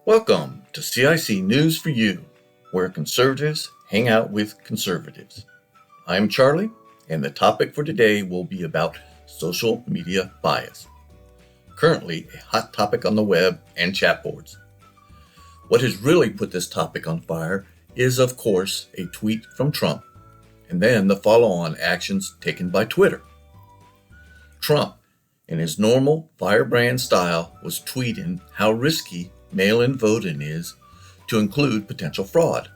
Welcome to CIC News for You, where conservatives hang out with conservatives. I'm Charlie, and the topic for today will be about social media bias. Currently a hot topic on the web and chat boards. What has really put this topic on fire is, of course, a tweet from Trump, and then the follow-on actions taken by Twitter. Trump, in his normal firebrand style, was tweeting how risky mail-in voting is to include potential fraud.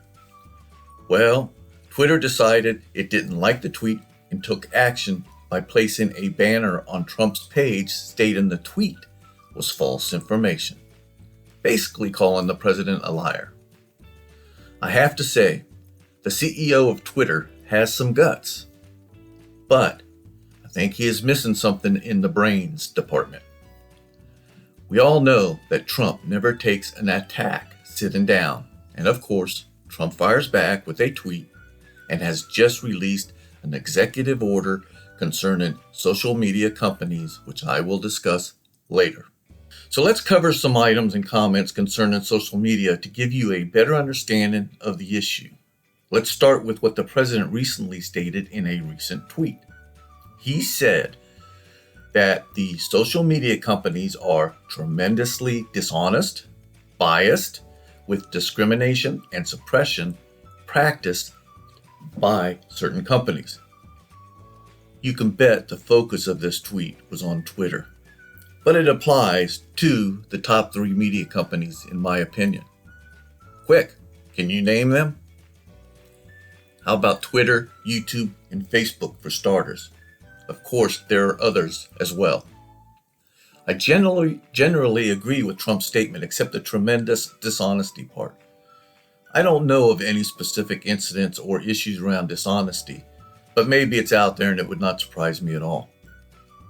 Well, Twitter decided it didn't like the tweet and took action by placing a banner on Trump's page stating the tweet was false information, basically calling the president a liar. I have to say, the CEO of Twitter has some guts, but I think he is missing something in the brains department. We all know that Trump never takes an attack sitting down, and of course, Trump fires back with a tweet and has just released an executive order concerning social media companies, which I will discuss later. So let's cover some items and comments concerning social media to give you a better understanding of the issue. Let's start with what the president recently stated in a recent tweet. He said that the social media companies are tremendously dishonest, biased, with discrimination and suppression practiced by certain companies. You can bet the focus of this tweet was on Twitter, but it applies to the top 3 media companies in my opinion. Quick, can you name them? How about Twitter, YouTube, and Facebook for starters? Of course, there are others as well. I generally agree with Trump's statement, except the tremendous dishonesty part. I don't know of any specific incidents or issues around dishonesty, but maybe it's out there and it would not surprise me at all.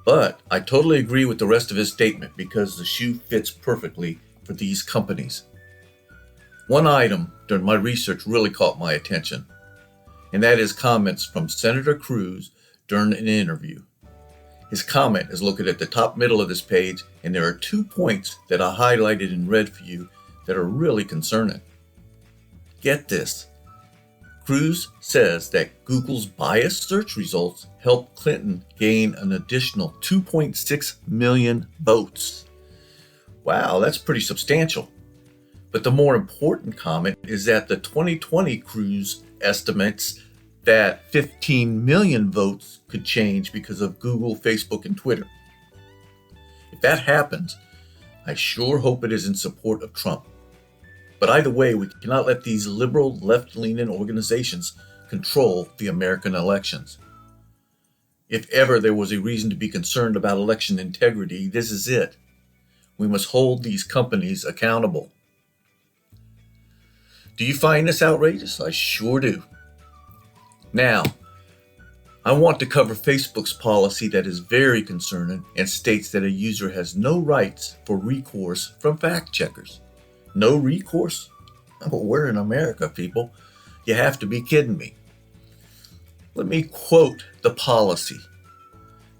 But I totally agree with the rest of his statement because the shoe fits perfectly for these companies. One item during my research really caught my attention, and that is comments from Senator Cruz during an interview. His comment is located at the top middle of this page, and there are 2 points that I highlighted in red for you that are really concerning. Get this. Cruz says that Google's biased search results helped Clinton gain an additional 2.6 million votes. Wow, that's pretty substantial. But the more important comment is that the 2020 Cruz estimates that 15 million votes could change because of Google, Facebook, and Twitter. If that happens, I sure hope it is in support of Trump. But either way, we cannot let these liberal, left-leaning organizations control the American elections. If ever there was a reason to be concerned about election integrity, this is it. We must hold these companies accountable. Do you find this outrageous? I sure do. Now, I want to cover Facebook's policy that is very concerning and states that a user has no rights for recourse from fact checkers. No recourse? Oh, we're in America, people. You have to be kidding me. Let me quote the policy.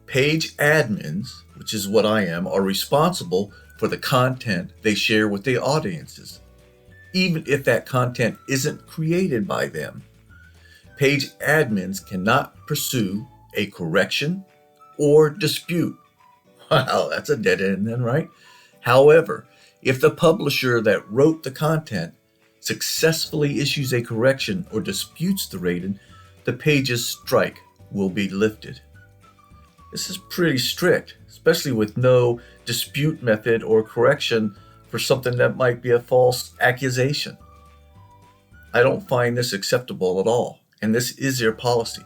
Page admins, which is what I am, are responsible for the content they share with their audiences, even if that content isn't created by them. Page admins cannot pursue a correction or dispute. Wow, that's a dead end then, right? However, if the publisher that wrote the content successfully issues a correction or disputes the rating, the page's strike will be lifted. This is pretty strict, especially with no dispute method or correction for something that might be a false accusation. I don't find this acceptable at all. And this is their policy.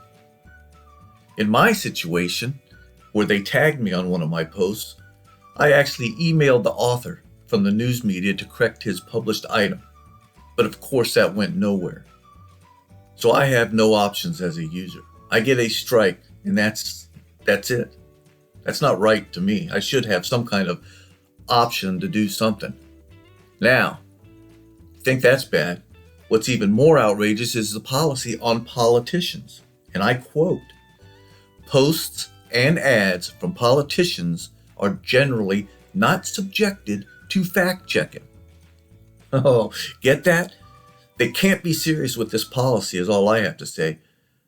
In my situation, where they tagged me on one of my posts, I actually emailed the author from the news media to correct his published item. But of course that went nowhere. So I have no options as a user. I get a strike and that's it. That's not right to me. I should have some kind of option to do something. Now, think that's bad. What's even more outrageous is the policy on politicians. And I quote, "Posts and ads from politicians are generally not subjected to fact checking." Oh, get that? They can't be serious with this policy, is all I have to say.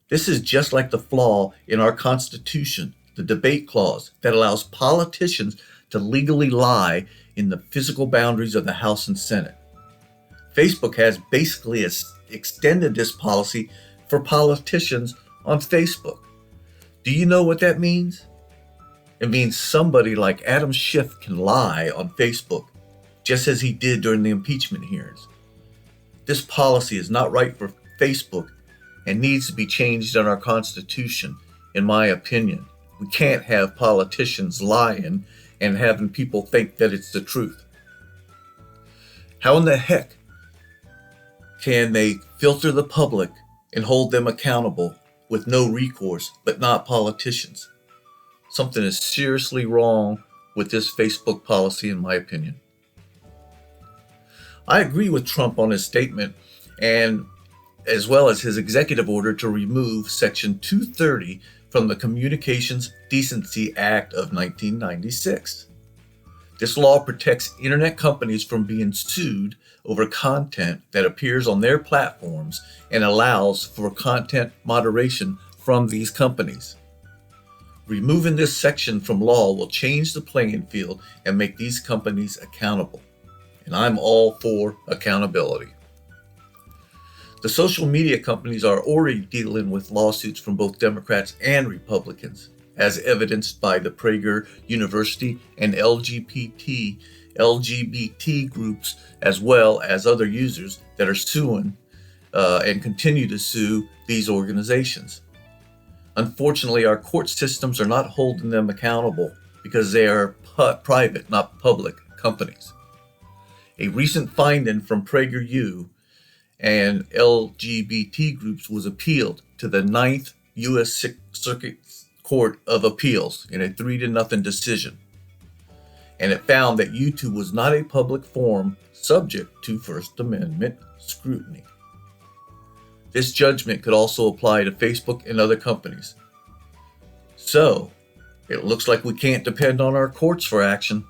This is just like the flaw in our Constitution, the debate clause that allows politicians to legally lie in the physical boundaries of the House and Senate. Facebook has basically extended this policy for politicians on Facebook. Do you know what that means? It means somebody like Adam Schiff can lie on Facebook, just as he did during the impeachment hearings. This policy is not right for Facebook and needs to be changed in our Constitution, in my opinion. We can't have politicians lying and having people think that it's the truth. How in the heck can they filter the public and hold them accountable with no recourse, but not politicians? Something is seriously wrong with this Facebook policy, in my opinion. I agree with Trump on his statement, and as well as his executive order to remove Section 230 from the Communications Decency Act of 1996. This law protects internet companies from being sued over content that appears on their platforms and allows for content moderation from these companies. Removing this section from law will change the playing field and make these companies accountable. And I'm all for accountability. The social media companies are already dealing with lawsuits from both Democrats and Republicans, as evidenced by the Prager University and LGBT groups, as well as other users that are suing and continue to sue these organizations. Unfortunately, our court systems are not holding them accountable because they are private, not public companies. A recent finding from PragerU and LGBT groups was appealed to the Ninth U.S. Circuit Court of Appeals in a 3-0 decision. And it found that YouTube was not a public forum subject to First Amendment scrutiny. This judgment could also apply to Facebook and other companies. So, it looks like we can't depend on our courts for action.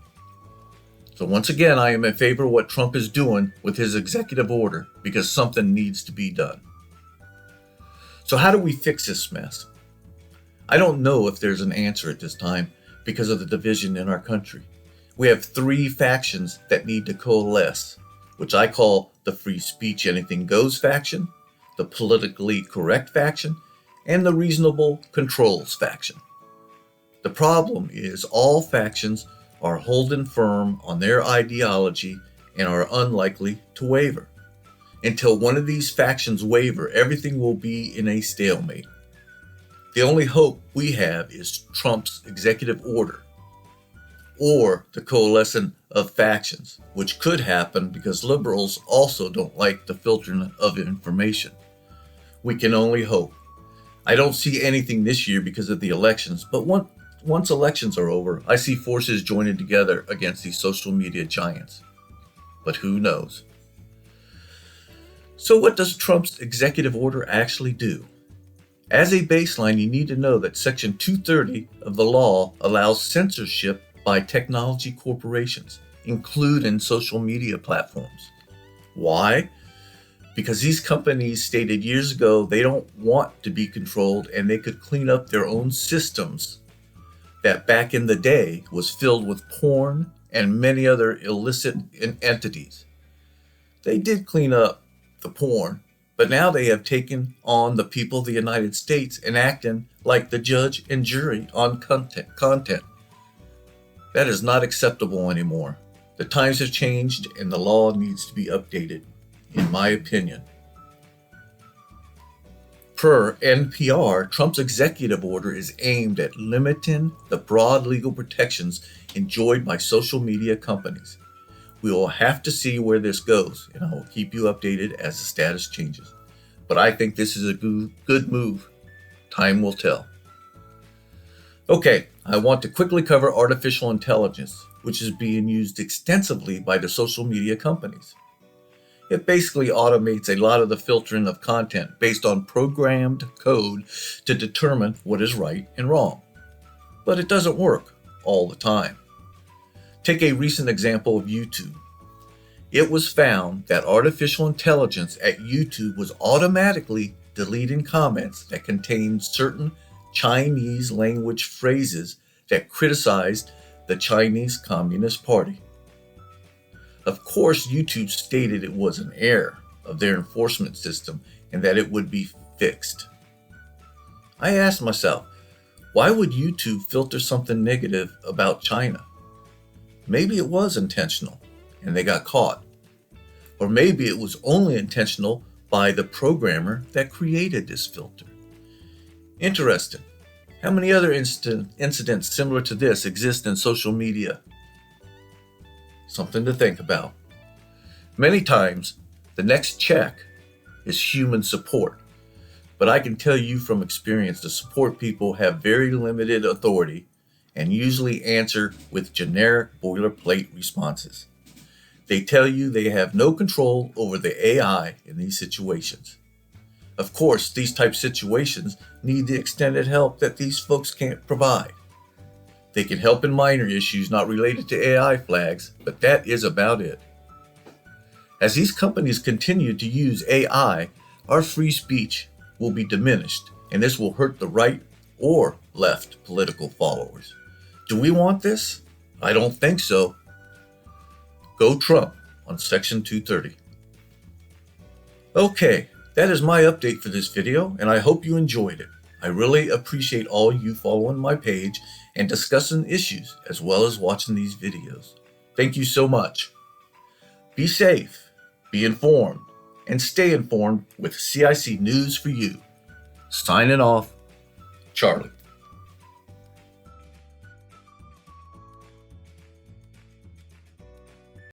So once again, I am in favor of what Trump is doing with his executive order because something needs to be done. So how do we fix this mess? I don't know if there's an answer at this time because of the division in our country. We have 3 factions that need to coalesce, which I call the free speech anything goes faction, the politically correct faction, and the reasonable controls faction. The problem is all factions are holding firm on their ideology and are unlikely to waver. Until one of these factions waver, everything will be in a stalemate. The only hope we have is Trump's executive order or the coalescing of factions, which could happen because liberals also don't like the filtering of information. We can only hope. I don't see anything this year because of the elections, but once elections are over, I see forces joining together against these social media giants. But who knows? So what does Trump's executive order actually do? As a baseline, you need to know that Section 230 of the law allows censorship by technology corporations, including social media platforms. Why? Because these companies stated years ago they don't want to be controlled and they could clean up their own systems that back in the day was filled with porn and many other illicit entities. They did clean up the porn, but now they have taken on the people of the United States and acting like the judge and jury on content. That is not acceptable anymore. The times have changed and the law needs to be updated, in my opinion. Per NPR, Trump's executive order is aimed at limiting the broad legal protections enjoyed by social media companies. We will have to see where this goes, and I will keep you updated as the status changes. But I think this is a good move. Time will tell. Okay, I want to quickly cover artificial intelligence, which is being used extensively by the social media companies. It basically automates a lot of the filtering of content based on programmed code to determine what is right and wrong. But it doesn't work all the time. Take a recent example of YouTube. It was found that artificial intelligence at YouTube was automatically deleting comments that contained certain Chinese language phrases that criticized the Chinese Communist Party. Of course, YouTube stated it was an error of their enforcement system and that it would be fixed. I asked myself, why would YouTube filter something negative about China? Maybe it was intentional and they got caught. Or maybe it was only intentional by the programmer that created this filter. Interesting. How many other incidents similar to this exist in social media? Something to think about. Many times, the next check is human support. But I can tell you from experience, the support people have very limited authority and usually answer with generic boilerplate responses. They tell you they have no control over the AI in these situations. Of course, these type situations need the extended help that these folks can't provide. They can help in minor issues not related to AI flags, but that is about it. As these companies continue to use AI, our free speech will be diminished, and this will hurt the right or left political followers. Do we want this? I don't think so. Go Trump on Section 230. Okay, that is my update for this video, and I hope you enjoyed it. I really appreciate all you following my page and discussing issues as well as watching these videos. Thank you so much. Be safe, be informed, and stay informed with CIC News for You. Signing off, Charlie.